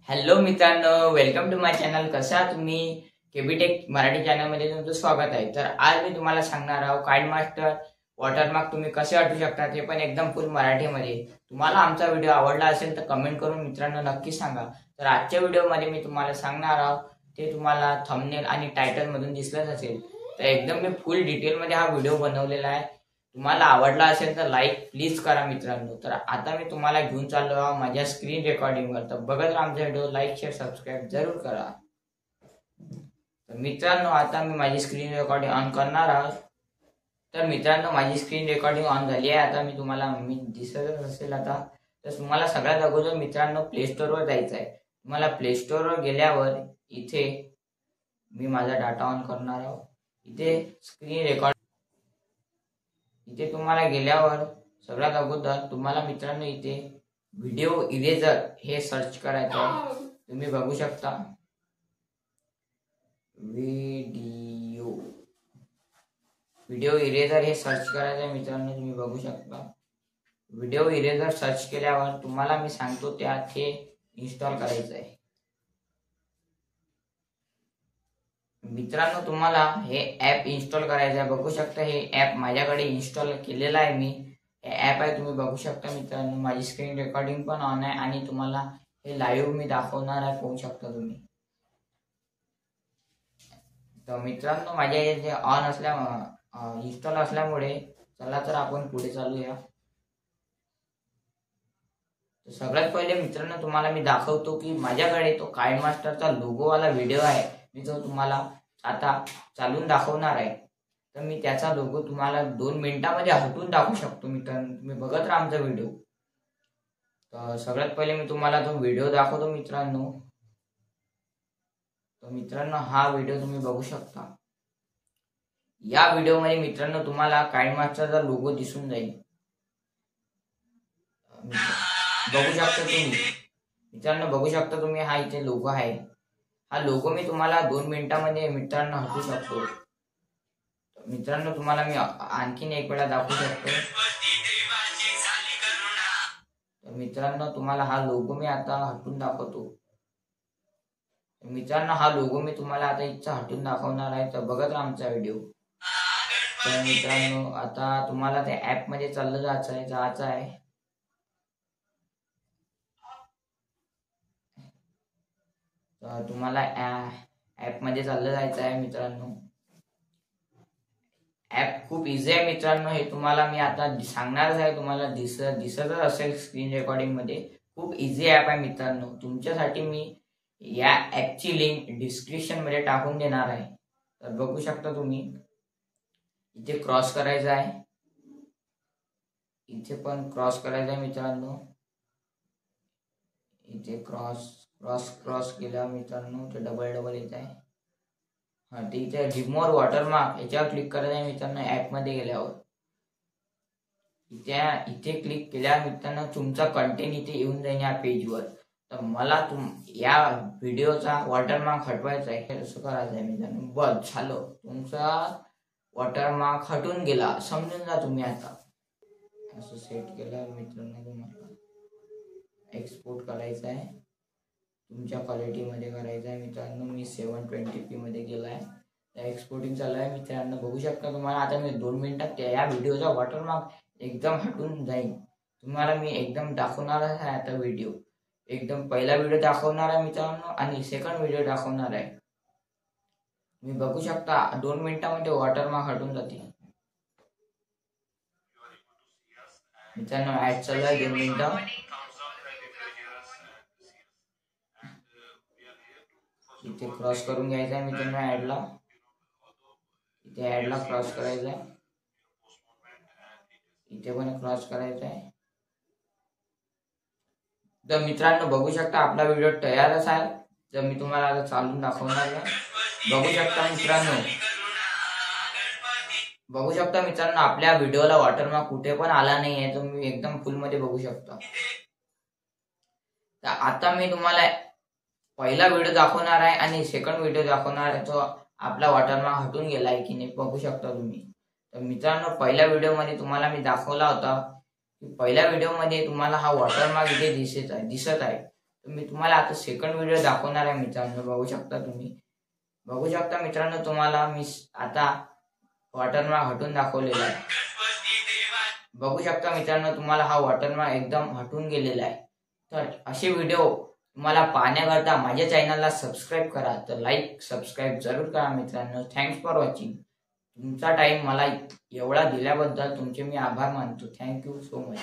Hello मित्रांनो, welcome to my channel. कसा तुम्ही केबीटेक मराठी चॅनल मध्ये तुमचं स्वागत आहे. तर आज मी तुम्हाला सांगणार आहोत काइंड मास्टर वॉटरमार्क तुम्ही कसे हटवू शकता, ते पण एकदम फुल मराठीमध्ये. तुम्हाला आमचा व्हिडिओ आवडला असेल तर कमेंट करून मित्रांनो नक्की सांगा. तर आजच्या व्हिडिओमध्ये मी तुम्हाला सांगणार आहोत ते तुम्हाला थंबनेल आणि टायटल मधून दिसलंच असेल. तर एकदम मी फुल डिटेलमध्ये हा व्हिडिओ बनवलेला आहे. तुम्हाला आवडला असेल तर लाईक प्लीज करा मित्रांनो. तर आता मी तुम्हाला घेऊन चाललो आहे माझ्या स्क्रीन रेकॉर्डिंगवर. तर बघत राहा आमचा व्हिडिओ, लाईक शेअर सबस्क्राईब जरूर करा. तर मित्रांनो आता मी माझी स्क्रीन रेकॉर्डिंग ऑन करणार आहे. तर मित्रांनो माझी स्क्रीन रेकॉर्डिंग ऑन झाली आहे. आता मी तुम्हाला दिसतच असेल आता. तर तुम्हाला सगळ्यात अगोदर मित्रांनो प्ले स्टोअरवर जायचं आहे. तुम्हाला प्ले स्टोअरवर गेल्यावर इथे मी माझा डाटा ऑन करणार आहे. इथे स्क्रीन रेकॉर्ड इथे तुम्हाला गेल्यावर सगळ्यात अगोदर तुम्हाला मित्रांनो इथे व्हिडिओ इरेजर हे सर्च करायचं आहे. तुम्ही बघू शकता व्हिडिओ इरेजर हे सर्च करायचं आहे मित्रांनो. तुम्ही बघू शकता व्हिडिओ इरेजर सर्च केल्यावर तुम्हाला मी सांगतो त्यात हे इन्स्टॉल करायचं आहे. मित्रांनो तुम्हाला हे ॲप इन्स्टॉल करायचं आहे. बघू शकता हे ॲप माझ्याकडे इन्स्टॉल केलेलं आहे मी. हे ॲप आहे तुम्ही बघू शकता मित्रांनो. माझी स्क्रीन रेकॉर्डिंग पण ऑन आहे आणि तुम्हाला हे लाईव्ह मी दाखवणार आहे, पाहू शकता तुम्ही. तर मित्रांनो माझ्या इथे ऑन इन्स्टॉल असल्यामुळे चला तर आपण पुढे चालूया. तर सगळ्यात पहिले मित्रांनो तुम्हाला मी दाखवतो की माझ्याकडे तो काइंड मास्टरचा लोगोवाला व्हिडिओ आहे. मी तो तुम्हाला आता चालून दाखवणार आहे. तर मी त्याचा लोगो तुम्हाला 2 मिनिटांमध्ये हटवून दाखवू शकतो मित्रांनो. तुम्ही बघत राहा आमचा व्हिडिओ. तर सगळ्यात पहिले मी तुम्हाला तो व्हिडिओ दाखवतो मित्रांनो. तर मित्रांनो हा व्हिडिओ तुम्ही बघू शकता. या व्हिडिओमध्ये मित्रांनो तुम्हाला काइंड मास्टरचा लोगो दिसून जाईल. बघू शकता तुम्ही मित्रांनो, बघू शकता तुम्ही हा इथे लोगो आहे. हा लोगो मी तुम्हाला 2 मिनिटांमध्ये मित्रांनो हटवू शकतो. मित्रांनो तुम्हाला मी आणखीन एक वेळा दाखवू शकतो. तर मित्रांनो तुम्हाला हा लोगो मी आता हटवून दाखवतो. मित्रांनो हा लोगो मी तुम्हाला आता इथं हटवून दाखवणार आहे. तर बघत राहा आमचा व्हिडिओ. तर मित्रांनो आता तुम्हाला त्या ऍप मध्ये चाललं जायचं आहे. तर तुम्हाला ऍप मध्ये चाललं जायचं आहे मित्रांनो. ऍप खूप इझी आहे मित्रांनो. हे तुम्हाला मी आता सांगणारच आहे. तुम्हाला दिसतच असेल स्क्रीन रेकॉर्डिंग मध्ये. खूप इझी ऍप आहे मित्रांनो. तुमच्यासाठी मी या ऍपची लिंक डिस्क्रिप्शन मध्ये टाकून देणार आहे. तर बघू शकता तुम्ही इथे क्रॉस करायचं आहे. इथे पण क्रॉस करायचं आहे मित्रांनो. इथे क्रॉस केला मित्रांनो. ते डबल येत आहे. हा ते इथे रिमूव्ह वॉटरमार्क याच्यावर क्लिक करायचं आहे मित्रांनो. ऍप मध्ये गेल्यावर इथे क्लिक केल्यावर मित्रांनो तुमचा कंटेंट इथे येऊन जाईल या पेजवर. तर मला या व्हिडिओचा वॉटरमार्क हटवायचा आहे. कसं करायचं आहे मित्रांनो. बस झालं, तुमचा वॉटरमार्क हटून गेला समजून जा तुम्ही. आता असं सेट केलं मित्रांनो. तुम्हाला एक्सपोर्ट करायचं आहे. तुमच्या क्वालिटीमध्ये करायचं आहे मित्रांनो. मी 720p मध्ये गेलाय. एक्सपोर्टिंग चालू आहे मित्रांनो. बघू शकता तुम्हाला आता मी 2 मिनिटात या व्हिडिओचा वॉटरमार्क एकदम हटून जाईल. तुम्हाला मी एकदम दाखवणार आहे आता व्हिडिओ. एकदम पहिला व्हिडिओ दाखवणार आहे मित्रांनो आणि सेकंड व्हिडिओ दाखवणार आहे. तुम्ही बघू शकता 2 मिनिटांमध्ये वॉटरमार्क हटून जाते मित्रांनो. ऍड चालू आहे 2 मिनिटं. इथे क्रॉस करून घ्यायचं आहे मित्रांनो ऍडला. इथे ऍडला क्रॉस करायचं आहे. इथे पण क्रॉस करायचं आहे. तर मित्रांनो बघू शकता आपला व्हिडिओ तयारच आहे. तर मी तुम्हाला आता चालून दाखवणार आहे. बघू शकता मित्रांनो आपल्या व्हिडिओला वॉटरमार्क कुठे पण आला नाही आहे. तुम्ही एकदम फुल मध्ये बघू शकता. तर आता मी तुम्हाला पहिला व्हिडिओ दाखवणार आहे आणि सेकंड व्हिडिओ दाखवणार आहे. तो आपला वॉटरमार्क हटून गेला आहे की नाही बघू शकता तुम्ही. तर मित्रांनो पहिल्या व्हिडिओमध्ये तुम्हाला मी दाखवला होता की पहिल्या व्हिडिओमध्ये तुम्हाला हा वॉटरमार्क इथे दिसत आहे. तर मी तुम्हाला आता सेकंड व्हिडिओ दाखवणार आहे मित्रांनो. बघू शकता मित्रांनो, तुम्हाला मी आता वॉटरमार्क हटून दाखवलेला आहे. बघू शकता मित्रांनो, तुम्हाला हा वॉटरमार्क एकदम हटून गेलेला आहे. तर असे व्हिडिओ तुम्हाला पाहण्याकरता माझ्या चॅनलला सबस्क्राईब करा. तर लाईक सबस्क्राईब जरूर करा मित्रांनो. Thanks for watching. तुमचा टाइम मला एवढा दिल्याबद्दल तुमचे मी आभार मानतो. Thank you so much.